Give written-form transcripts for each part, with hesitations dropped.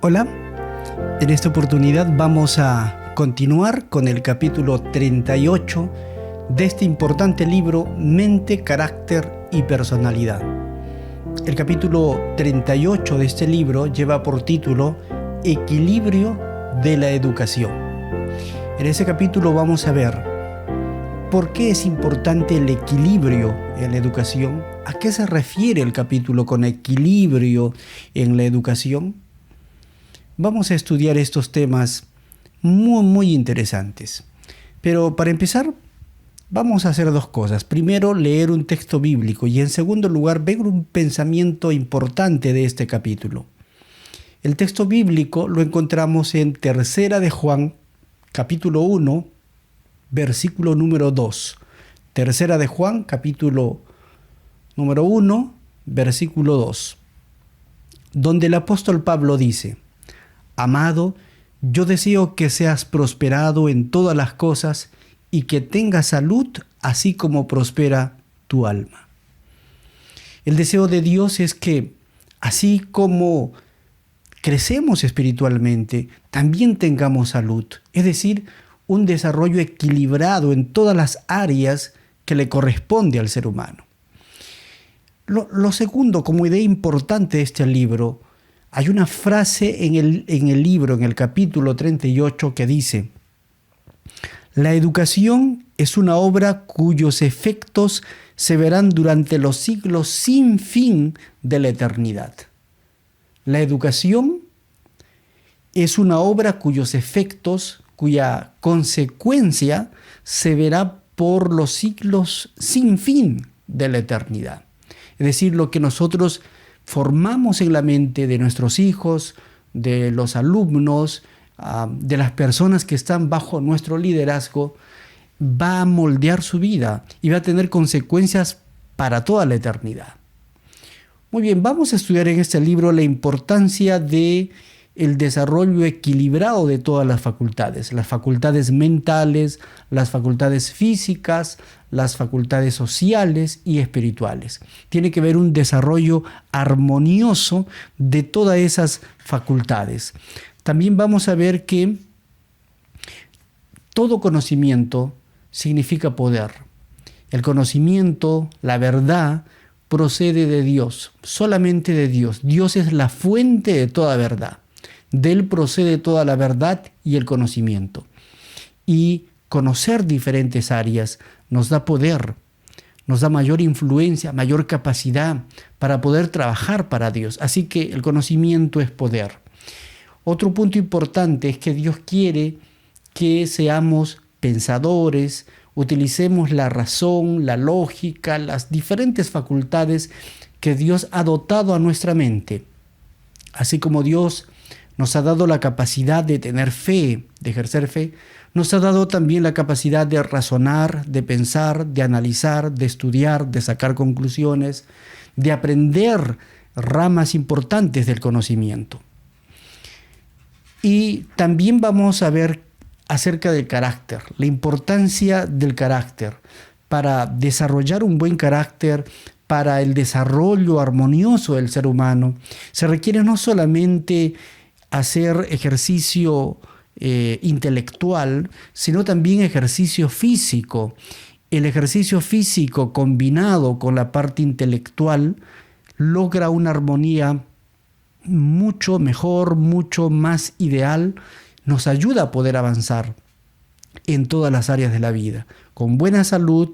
Hola, en esta oportunidad vamos a continuar con el capítulo 38 de este importante libro Mente, Carácter y Personalidad. El capítulo 38 de este libro lleva por título Equilibrio de la educación. En ese capítulo vamos a ver por qué es importante el equilibrio en la educación, a qué se refiere el capítulo con equilibrio en la educación. Vamos a estudiar estos temas muy interesantes. Pero para empezar, vamos a hacer dos cosas. Primero, leer un texto bíblico y en segundo lugar, ver un pensamiento importante de este capítulo. El texto bíblico lo encontramos en Tercera de Juan, capítulo 1, versículo número 2. Tercera de Juan, capítulo número 1, versículo 2. Donde el apóstol Pablo dice: Amado, yo deseo que seas prosperado en todas las cosas y que tengas salud, así como prospera tu alma. El deseo de Dios es que, así como crecemos espiritualmente, también tengamos salud, es decir, un desarrollo equilibrado en todas las áreas que le corresponde al ser humano. Lo segundo, como idea importante de este libro, hay una frase en el libro, en el capítulo 38, que dice: la educación es una obra cuyos efectos se verán durante los siglos sin fin de la eternidad. La educación es una obra cuyos efectos, cuya consecuencia se verá por los siglos sin fin de la eternidad. Es decir, lo que nosotros formamos en la mente de nuestros hijos, de los alumnos, de las personas que están bajo nuestro liderazgo, va a moldear su vida y va a tener consecuencias para toda la eternidad. Muy bien, vamos a estudiar en este libro la importancia de el desarrollo equilibrado de todas las facultades mentales, las facultades físicas, las facultades sociales y espirituales. Tiene que haber un desarrollo armonioso de todas esas facultades. También vamos a ver que todo conocimiento significa poder. El conocimiento, la verdad, procede de Dios, solamente de Dios. Dios es la fuente de toda verdad. De Él procede toda la verdad y el conocimiento. Y conocer diferentes áreas nos da poder, nos da mayor influencia, mayor capacidad para poder trabajar para Dios. Así que el conocimiento es poder. Otro punto importante es que Dios quiere que seamos pensadores, utilicemos la razón, la lógica, las diferentes facultades que Dios ha dotado a nuestra mente. Así como Dios nos ha dado la capacidad de tener fe, de ejercer fe, nos ha dado también la capacidad de razonar, de pensar, de analizar, de estudiar, de sacar conclusiones, de aprender ramas importantes del conocimiento. Y también vamos a ver acerca del carácter, la importancia del carácter. Para desarrollar un buen carácter, para el desarrollo armonioso del ser humano, se requiere no solamente hacer ejercicio intelectual, sino también ejercicio físico. El ejercicio físico combinado con la parte intelectual logra una armonía mucho mejor, mucho más ideal, nos ayuda a poder avanzar en todas las áreas de la vida. Con buena salud,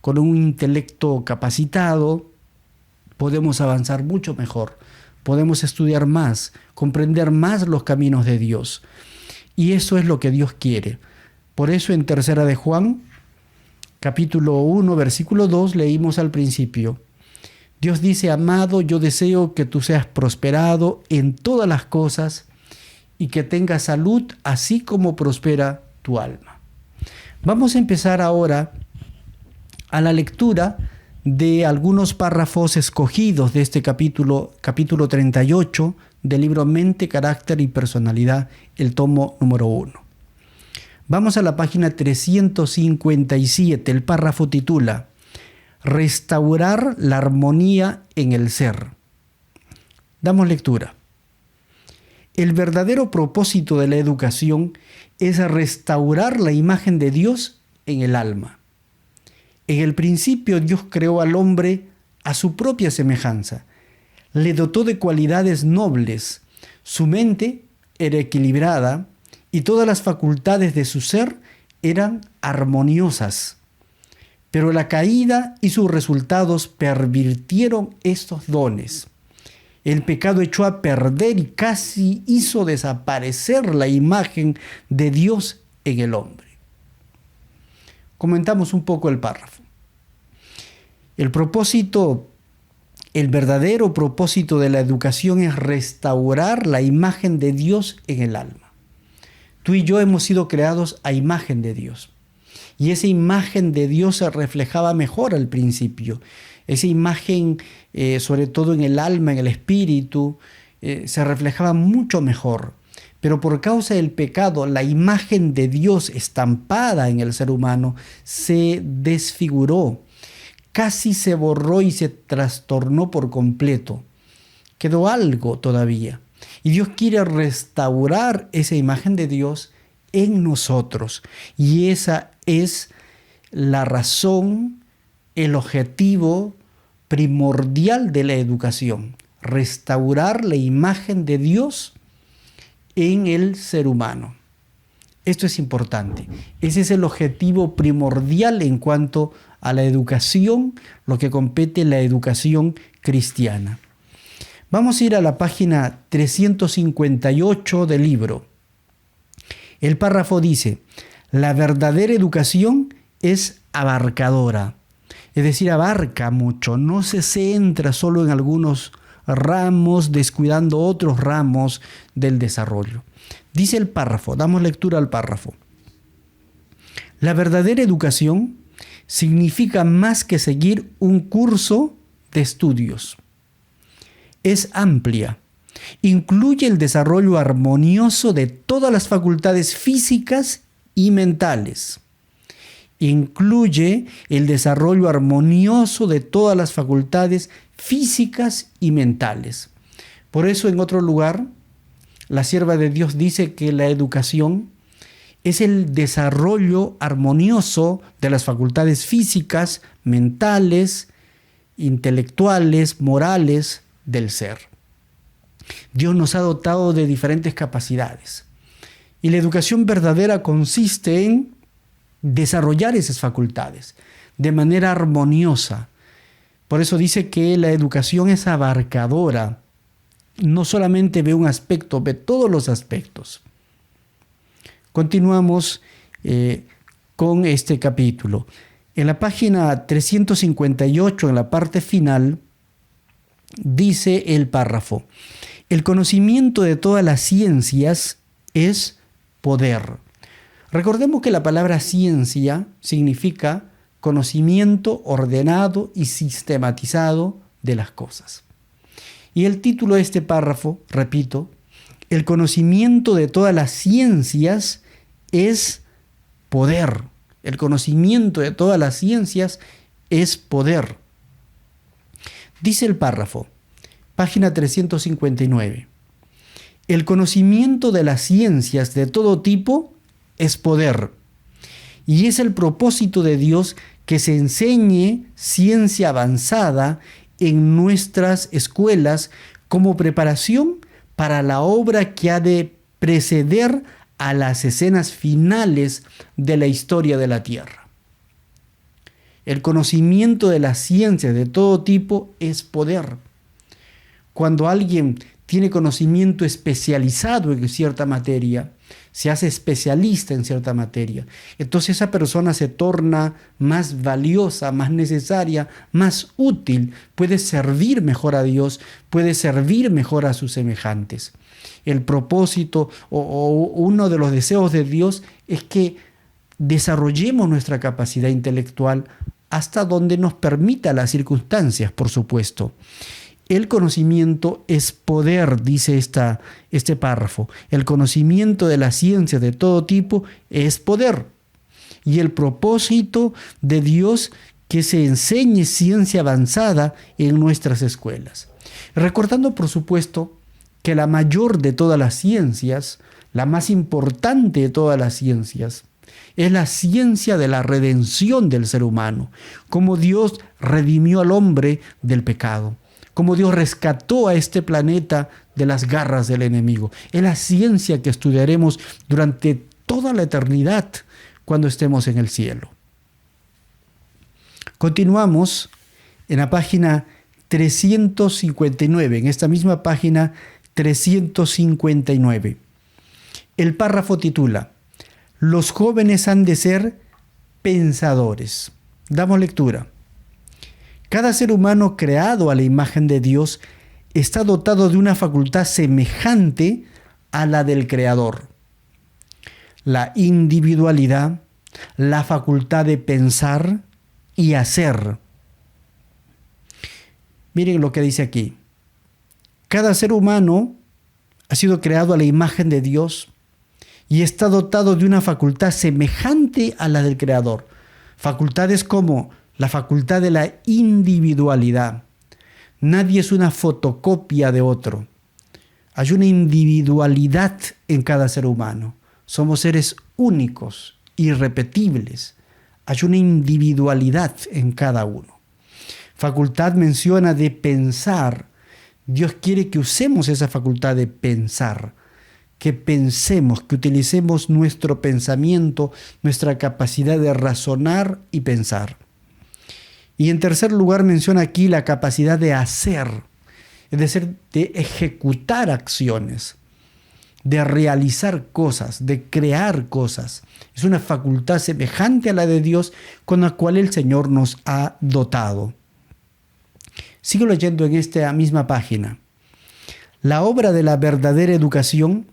con un intelecto capacitado, podemos avanzar mucho mejor. Podemos estudiar más, comprender más los caminos de Dios. Y eso es lo que Dios quiere. Por eso en Tercera de Juan, capítulo 1, versículo 2, leímos al principio: Dios dice: Amado, yo deseo que tú seas prosperado en todas las cosas y que tengas salud, así como prospera tu alma. Vamos a empezar ahora a la lectura de algunos párrafos escogidos de este capítulo 38 del libro Mente, Carácter y Personalidad, el tomo número 1. Vamos a la página 357, el párrafo titula: restaurar la armonía en el ser. Damos lectura. El verdadero propósito de la educación es restaurar la imagen de Dios en el alma. En el principio Dios creó al hombre a su propia semejanza. Le dotó de cualidades nobles. Su mente era equilibrada y todas las facultades de su ser eran armoniosas. Pero la caída y sus resultados pervirtieron estos dones. El pecado echó a perder y casi hizo desaparecer la imagen de Dios en el hombre. Comentamos un poco el párrafo. El verdadero propósito de la educación es restaurar la imagen de Dios en el alma. Tú y yo hemos sido creados a imagen de Dios. Y esa imagen de Dios se reflejaba mejor al principio. Esa imagen, sobre todo en el alma, en el espíritu, se reflejaba mucho mejor. Pero por causa del pecado, la imagen de Dios estampada en el ser humano se desfiguró. Casi se borró y se trastornó por completo. Quedó algo todavía. Y Dios quiere restaurar esa imagen de Dios en nosotros. Y esa es la razón, el objetivo primordial de la educación. Restaurar la imagen de Dios en el ser humano. Esto es importante. Ese es el objetivo primordial en cuanto a la educación, lo que compete la educación cristiana. Vamos a ir a la página 358 del libro. El párrafo dice: la verdadera educación es abarcadora, es decir, abarca mucho, no se centra solo en algunos ramos, descuidando otros ramos del desarrollo. Dice el párrafo, damos lectura al párrafo. La verdadera educación significa más que seguir un curso de estudios. Es amplia. Incluye el desarrollo armonioso de todas las facultades físicas y mentales. Incluye el desarrollo armonioso de todas las facultades físicas y mentales. Por eso, en otro lugar, la sierva de Dios dice que la educación es el desarrollo armonioso de las facultades físicas, mentales, intelectuales, morales del ser. Dios nos ha dotado de diferentes capacidades. Y la educación verdadera consiste en desarrollar esas facultades de manera armoniosa. Por eso dice que la educación es abarcadora. No solamente ve un aspecto, ve todos los aspectos. Continuamos con este capítulo. En la página 358, en la parte final, dice el párrafo: el conocimiento de todas las ciencias es poder. Recordemos que la palabra ciencia significa conocimiento ordenado y sistematizado de las cosas. Y el título de este párrafo, repito, el conocimiento de todas las ciencias es poder. El conocimiento de todas las ciencias es poder. Dice el párrafo, página 359. El conocimiento de las ciencias de todo tipo es poder. Y es el propósito de Dios que se enseñe ciencia avanzada en nuestras escuelas como preparación para la obra que ha de preceder a las escenas finales de la historia de la Tierra. El conocimiento de las ciencias de todo tipo es poder. Cuando alguien tiene conocimiento especializado en cierta materia, se hace especialista en cierta materia, entonces esa persona se torna más valiosa, más necesaria, más útil, puede servir mejor a Dios, puede servir mejor a sus semejantes. El propósito o uno de los deseos de Dios es que desarrollemos nuestra capacidad intelectual hasta donde nos permita las circunstancias, por supuesto. El conocimiento es poder, dice este párrafo. El conocimiento de la ciencia de todo tipo es poder. Y el propósito de Dios que se enseñe ciencia avanzada en nuestras escuelas. Recordando, por supuesto, que la mayor de todas las ciencias, la más importante de todas las ciencias, es la ciencia de la redención del ser humano, cómo Dios redimió al hombre del pecado, cómo Dios rescató a este planeta de las garras del enemigo. Es la ciencia que estudiaremos durante toda la eternidad cuando estemos en el cielo. Continuamos en la página 359, en esta misma página 359. El párrafo titula: Los jóvenes han de ser pensadores. Damos lectura. Cada ser humano creado a la imagen de Dios está dotado de una facultad semejante a la del Creador. La individualidad, la facultad de pensar y hacer. Miren lo que dice aquí. Cada ser humano ha sido creado a la imagen de Dios y está dotado de una facultad semejante a la del Creador. Facultades como la facultad de la individualidad. Nadie es una fotocopia de otro. Hay una individualidad en cada ser humano. Somos seres únicos, irrepetibles. Hay una individualidad en cada uno. Facultad menciona de pensar. Dios quiere que usemos esa facultad de pensar, que pensemos, que utilicemos nuestro pensamiento, nuestra capacidad de razonar y pensar. Y en tercer lugar menciona aquí la capacidad de hacer, es decir, de ejecutar acciones, de realizar cosas, de crear cosas. Es una facultad semejante a la de Dios con la cual el Señor nos ha dotado. Sigo leyendo en esta misma página. La obra de la verdadera educación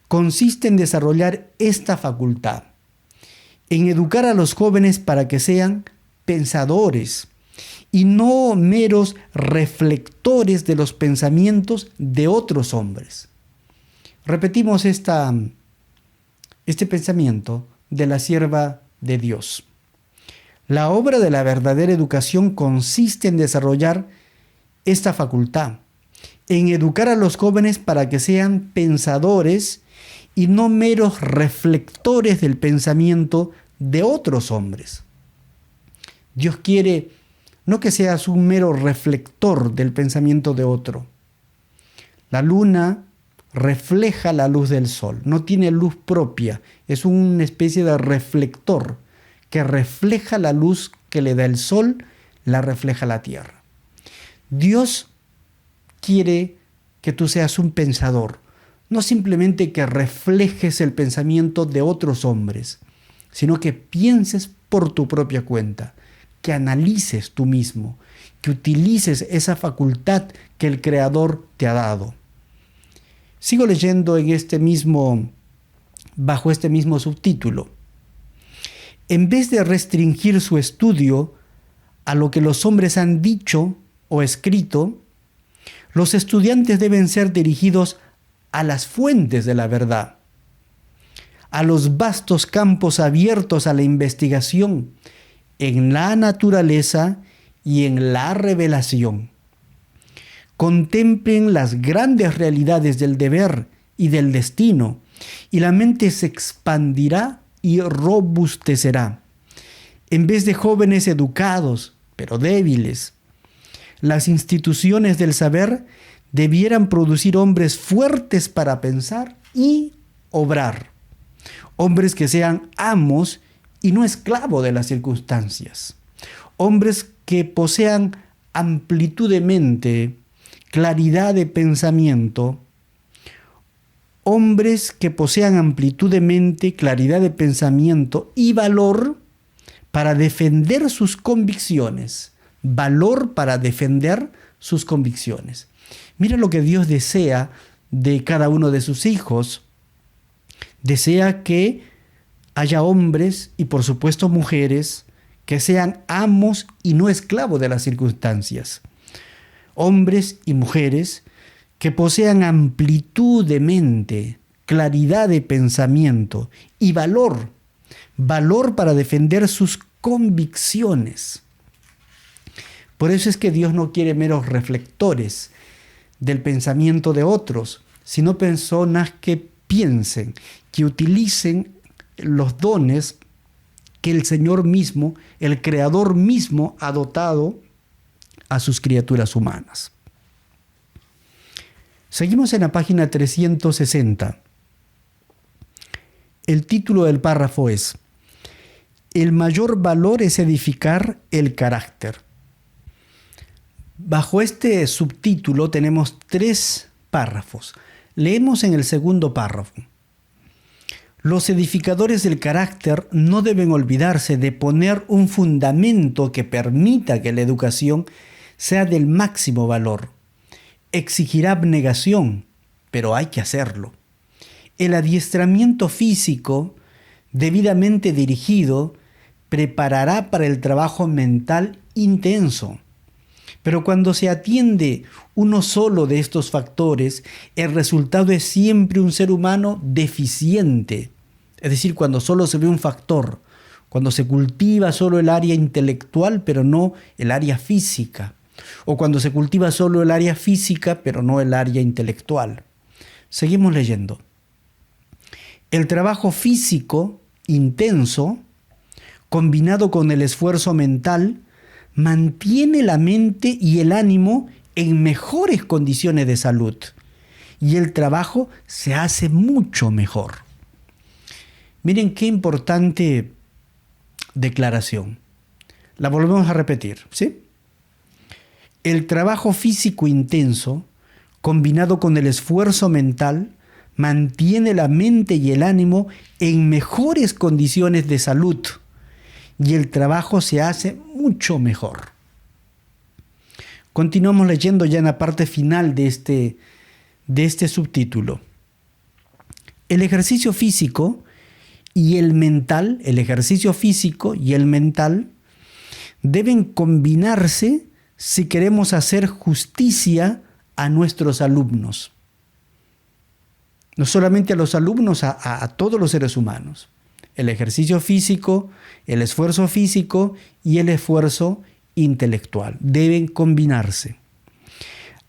consiste en desarrollar esta facultad, en educar a los jóvenes para que sean pensadores y no meros reflectores de los pensamientos de otros hombres. Repetimos este pensamiento de la sierva de Dios. La obra de la verdadera educación consiste en desarrollar esta facultad, en educar a los jóvenes para que sean pensadores y no meros reflectores del pensamiento de otros hombres. Dios quiere no que seas un mero reflector del pensamiento de otro. La luna refleja la luz del sol, no tiene luz propia, es una especie de reflector que refleja la luz que le da el sol, la refleja la tierra. Dios quiere que tú seas un pensador, no simplemente que reflejes el pensamiento de otros hombres, sino que pienses por tu propia cuenta, que analices tú mismo, que utilices esa facultad que el Creador te ha dado. Sigo leyendo bajo este mismo subtítulo. En vez de restringir su estudio a lo que los hombres han dicho o escrito, los estudiantes deben ser dirigidos a las fuentes de la verdad, a los vastos campos abiertos a la investigación en la naturaleza y en la revelación. Contemplen las grandes realidades del deber y del destino, y la mente se expandirá y robustecerá. En vez de jóvenes educados, pero débiles, las instituciones del saber debieran producir hombres fuertes para pensar y obrar. Hombres que sean amos y no esclavos de las circunstancias. Hombres que posean amplitud de mente, claridad de pensamiento. Hombres que posean amplitud de mente, claridad de pensamiento y valor para defender sus convicciones. Valor para defender sus convicciones. Mira lo que Dios desea de cada uno de sus hijos. Desea que haya hombres y por supuesto mujeres que sean amos y no esclavos de las circunstancias. Hombres y mujeres que posean amplitud de mente, claridad de pensamiento y valor para defender sus convicciones. Por eso es que Dios no quiere meros reflectores del pensamiento de otros, sino personas que piensen, que utilicen los dones que el Señor mismo, el Creador mismo, ha dotado a sus criaturas humanas. Seguimos en la página 360. El título del párrafo es: el mayor valor es edificar el carácter. Bajo este subtítulo tenemos 3 párrafos. Leemos en el segundo párrafo: los edificadores del carácter no deben olvidarse de poner un fundamento que permita que la educación sea del máximo valor. Exigirá abnegación, pero hay que hacerlo. El adiestramiento físico, debidamente dirigido, preparará para el trabajo mental intenso. Pero cuando se atiende uno solo de estos factores, el resultado es siempre un ser humano deficiente. Es decir, cuando solo se ve un factor, cuando se cultiva solo el área intelectual, pero no el área física, o cuando se cultiva solo el área física, pero no el área intelectual. Seguimos leyendo. El trabajo físico intenso, combinado con el esfuerzo mental, mantiene la mente y el ánimo en mejores condiciones de salud, y el trabajo se hace mucho mejor. Miren qué importante declaración. La volvemos a repetir, ¿sí? El trabajo físico intenso, combinado con el esfuerzo mental, mantiene la mente y el ánimo en mejores condiciones de salud, y el trabajo se hace mucho mejor. Continuamos leyendo ya en la parte final de este subtítulo. El ejercicio físico y el mental, el ejercicio físico y el mental deben combinarse si queremos hacer justicia a nuestros alumnos. No solamente a los alumnos, a todos los seres humanos. El ejercicio físico, el esfuerzo físico y el esfuerzo intelectual deben combinarse.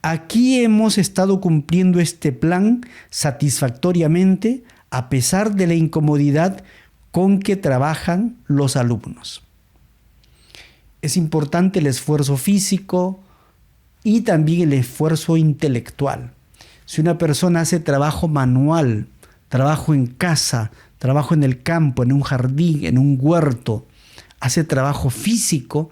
Aquí hemos estado cumpliendo este plan satisfactoriamente a pesar de la incomodidad con que trabajan los alumnos. Es importante el esfuerzo físico y también el esfuerzo intelectual. Si una persona hace trabajo manual, trabajo en casa, trabajo en el campo, en un jardín, en un huerto, hace trabajo físico,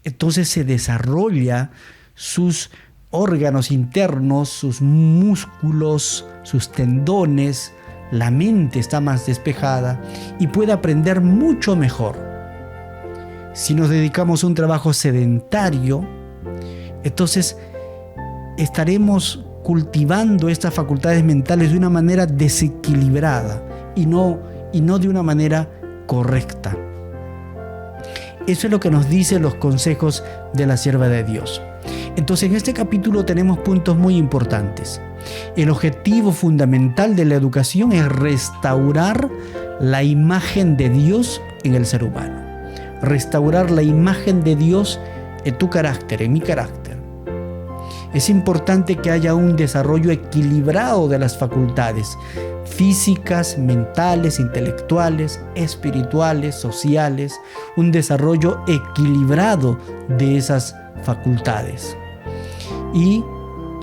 entonces se desarrolla sus órganos internos, sus músculos, sus tendones, la mente está más despejada y puede aprender mucho mejor. Si nos dedicamos a un trabajo sedentario, entonces estaremos cultivando estas facultades mentales de una manera desequilibrada y no de una manera correcta. Eso es lo que nos dicen los consejos de la sierva de Dios. Entonces, en este capítulo tenemos puntos muy importantes. El objetivo fundamental de la educación es restaurar la imagen de Dios en el ser humano. Restaurar la imagen de Dios en tu carácter, en mi carácter. Es importante que haya un desarrollo equilibrado de las facultades físicas, mentales, intelectuales, espirituales, sociales, un desarrollo equilibrado de esas facultades. Y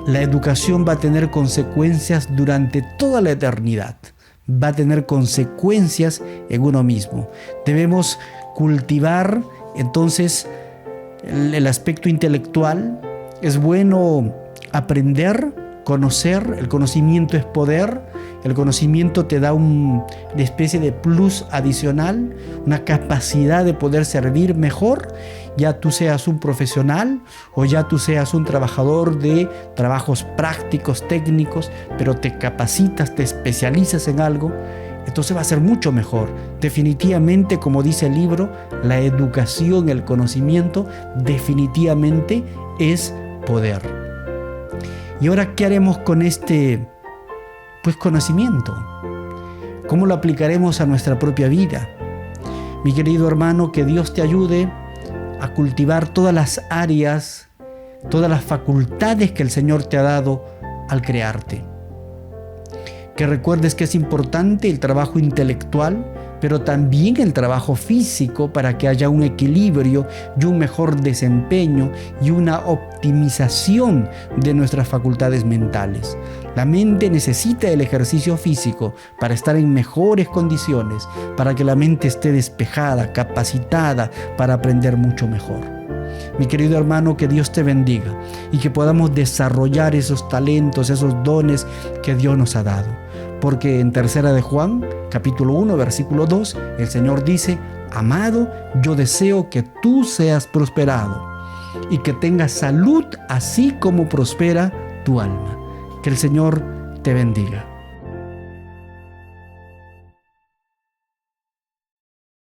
la educación va a tener consecuencias durante toda la eternidad. Va a tener consecuencias en uno mismo. Debemos cultivar entonces el aspecto intelectual. Es bueno aprender, conocer. El conocimiento es poder. El conocimiento te da una especie de plus adicional, una capacidad de poder servir mejor, ya tú seas un profesional o ya tú seas un trabajador de trabajos prácticos, técnicos, pero te capacitas, te especializas en algo, entonces va a ser mucho mejor. Definitivamente, como dice el libro, la educación, el conocimiento, definitivamente es poder. ¿Y ahora qué haremos con este conocimiento? ¿Cómo lo aplicaremos a nuestra propia vida? Mi querido hermano, que Dios te ayude a cultivar todas las áreas, todas las facultades que el Señor te ha dado al crearte. Que recuerdes que es importante el trabajo intelectual, pero también el trabajo físico para que haya un equilibrio y un mejor desempeño y una optimización de nuestras facultades mentales. La mente necesita el ejercicio físico para estar en mejores condiciones, para que la mente esté despejada, capacitada para aprender mucho mejor. Mi querido hermano, que Dios te bendiga y que podamos desarrollar esos talentos, esos dones que Dios nos ha dado. Porque en 3 de Juan, capítulo 1, versículo 2, el Señor dice: amado, yo deseo que tú seas prosperado y que tengas salud así como prospera tu alma. Que el Señor te bendiga.